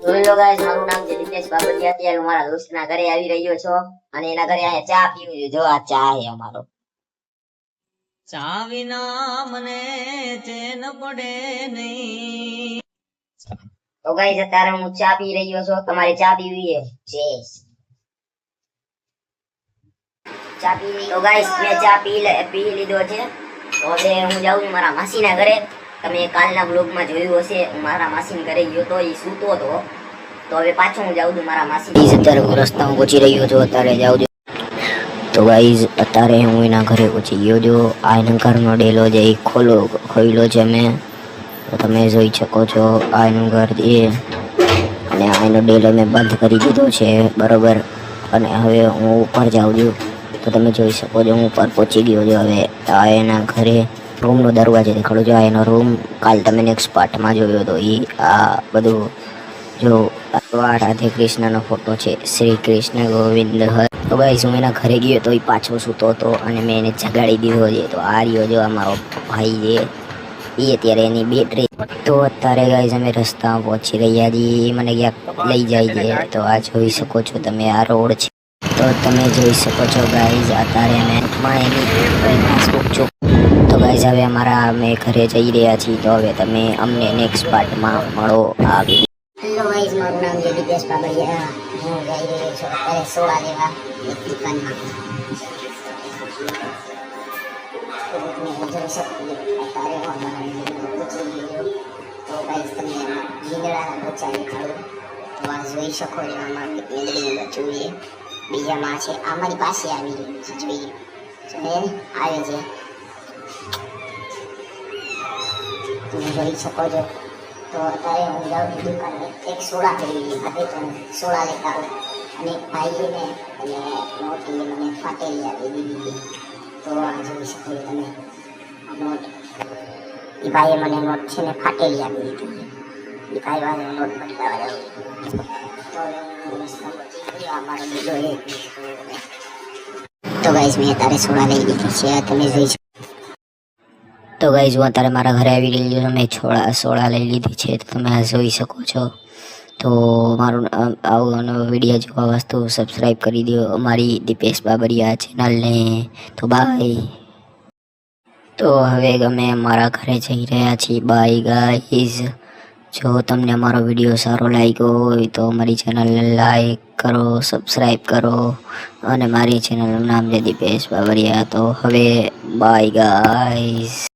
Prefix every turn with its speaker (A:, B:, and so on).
A: જોઈ લો ગાઈસ, મારું નામ છે દીપેશ બાબરિયા. અત્યારે હું મારા દોસ્તના ઘરે આવી રહ્યો છું અને એના ઘરે અહીંયા ચા પીવું છું. જો આ ચા છે અમારો.
B: ચા વિના મને ચેન પડે નહીં.
A: તો ગાઈસ, અત્યારે હું ચા પી રહ્યો છું. તમારે ચા પીવી છે? ચા પીવી? તો ગાઈસ, મેં ચા પી લીધો છે. તો હવે હું જાઉં છું મારા માસીના ઘરે. તમે કાલના બ્લોગમાં જોયું હશે, હું મારા માસીના ઘરે ગયો તો, એ સૂતો હતો. તો હવે પાછો હું જાઉં છું મારા માસી. અત્યારે હું રસ્તામાં પહોંચી રહ્યો છું. અત્યારે જાઉં છું. તો ગાઈઝ, અત્યારે હું એના ઘરે પહોંચી ગયો છું. આ એના ઘરનો ડેલો જે ખોલ્યો છે મેં. તો તમે જોઈ શકો છો આ એનું ઘર છે અને આ એનો ડેલો મેં બંધ કરી દીધો છે, બરોબર. અને હવે હું ઉપર જાઉં છું. તો તમે જોઈ શકો છો હું ઉપર પહોંચી ગયો છું. હવે આ એના ઘરે રૂમનો દરવાજો દેખાડો છો. આ એનો રૂમ કાલ તમે નેક્સ્ટ પાર્ટમાં જોયો હતો. એ આ બધું જો રાધે કૃષ્ણનો ફોટો છે, શ્રી કૃષ્ણ ગોવિંદ હર. તો ગાઈસ, હું એના ઘરે ગયો તો એ પાછો સૂતો હતો અને મેં એને જગાડી દીધો છે. તો આ રહ્યો જો અમારો ભાઈ છે, એ અત્યારે એની બેટરી. તો અત્યારે ગાઈસ અમે રસ્તામાં પહોંચી રહ્યા છીએ. મને ક્યાંક લઈ જાય છે. તો આ જોઈ શકો છો તમે, આ રોડ છે. તો તમે જોઈ શકો છો ગાઈસ, અત્યારે તો ગાઈસ હવે અમે ઘરે જઈ રહ્યા છીએ. તો હવે તમે અમને નેક્સ્ટ પાર્ટમાં મળો. હેલો ગાઈસ, મારું નામ છે દીપેશ બાબરિયા. હું જઈ રહ્યો છું અત્યારે સોડા લેવા એક દુકાનમાં. જોઈ શકો અત્યારે હું પહોંચી ગયો. તો ગાઈસ, તમને લીંદડાના બચ્ચા દેખાડું. તો આ જોઈ શકો છો, આમાં લીંદડીનું બચ્ચું છે. બીજામાં છે, આ મારી પાસે આવી રહ્યું છે. જોઈએ આવે છે, તમે જોઈ શકો છો. તો અત્યારે હું જાઉં છું દુકાને એક સોડા ખરીદી માટે. તો હું સોડા લેતા આવું. અને ભાઈને અને નોટ મને ફાટેલી આપી દીધી. તો આ જોઈ શકો છો તમે, નોટ એ ભાઈએ મને નોટ છે ને ફાટેલી આપી દીધી. એ ભાઈ વાળો નોટ બદલાવા જાઉં. તો અમારો બીજો એક. તો ગાઈસ, મેં અત્યારે સોડા લઈ લીધી છે, તમે જોઈ શકો. તો ગાઈસ, હું અત્યારે મારા ઘરે આવી ગઈ છું. મેં સોડા લઈ લીધી છે. તો તમે આ જોઈ શકો છો. તો મારું આવું વિડીયો જોવા વાસ્તુ સબસ્ક્રાઈબ કરી દો અમારી દીપેશ બાબરિયા ચેનલને. તો બાય. તો હવે અમે અમારા ઘરે જઈ રહ્યા છીએ. By guys. જો તમને અમારો વિડીયો સારો લાગ્યો હોય તો અમારી ચેનલને લાઈક કરો, સબસ્ક્રાઈબ કરો. અને મારી ચેનલનું નામ છે દીપેશ બાબરિયા. તો હવે બાય ગાઈઝ.